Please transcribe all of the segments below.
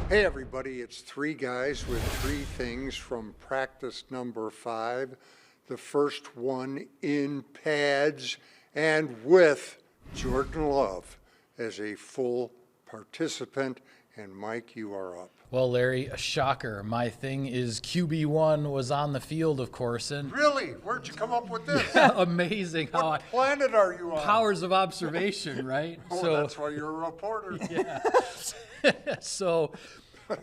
Hey everybody, it's three guys with three things from practice number 5. The first one in pads and with Jordan Love as a full participant. And Mike, you are up. Well, Larry, a shocker. My thing is QB1 was on the field, of course. And Really? Where'd you come up with this? amazing how What planet are you on? powers of observation, right? Oh, that's why you're a reporter. Yeah. So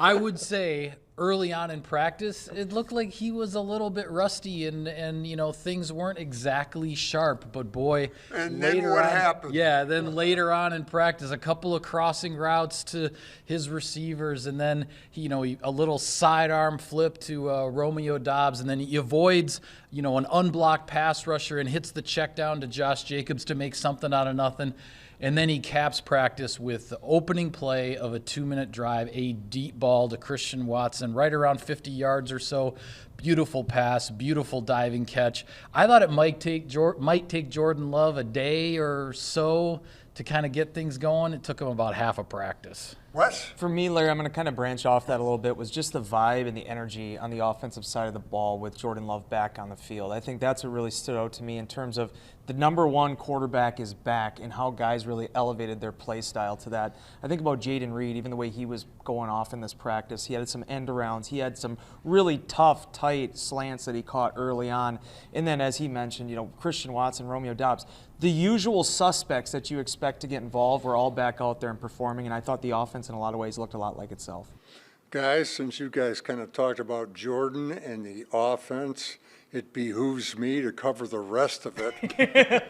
I would say early on in practice, it looked like he was a little bit rusty and you know, things weren't exactly sharp, but boy, And then what happened? Yeah, then later on in practice, a couple of crossing routes to his receivers, and then a little sidearm flip to Romeo Doubs, and then he avoids an unblocked pass rusher and hits the check down to Josh Jacobs to make something out of nothing. And then he caps practice with the opening play of a 2-minute drive, a deep ball to Christian Watson, right around 50 yards or so. Beautiful pass, beautiful diving catch. I thought it might take Jordan Love a day or so to kind of get things going. It took him about half a practice. Wes? For me, Larry, I'm going to kind of branch off that a little bit, was just the vibe and the energy on the offensive side of the ball with Jordan Love back on the field. I think that's what really stood out to me in terms of the number one quarterback is back and how guys really elevated their play style to that. I think about Jaden Reed, even the way he was going off in this practice. He had some end arounds. He had some really tough, tight slants that he caught early on. And then, as he mentioned, Christian Watson, Romeo Doubs, the usual suspects that you expect to get involved were all back out there and performing, and I thought the offense in a lot of ways looked a lot like itself. Guys, since you guys kind of talked about Jordan and the offense, it behooves me to cover the rest of it,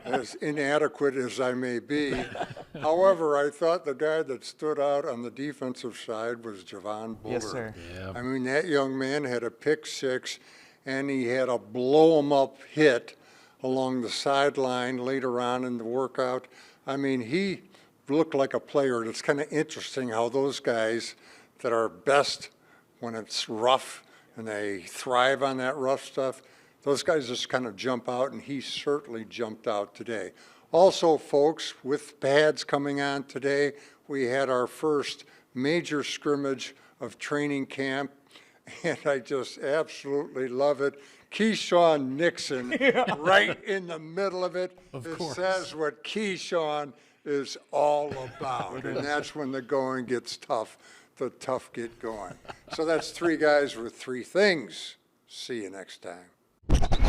as inadequate as I may be. However, I thought the guy that stood out on the defensive side was Javon Bullard. Yes, sir. Yeah. I mean, that young man had a pick six, and he had a blow-him-up hit along the sideline later on in the workout. I mean, he looked like a player. It's kind of interesting how those guys that are best when it's rough and they thrive on that rough stuff, those guys just kind of jump out, and he certainly jumped out today. Also, folks, with pads coming on today, we had our first major scrimmage of training camp, and I just absolutely love it. Keyshawn Nixon right in the middle of it. It says what Keyshawn is all about, and that's when the going gets tough. The tough get going. So that's three guys with three things. See you next time.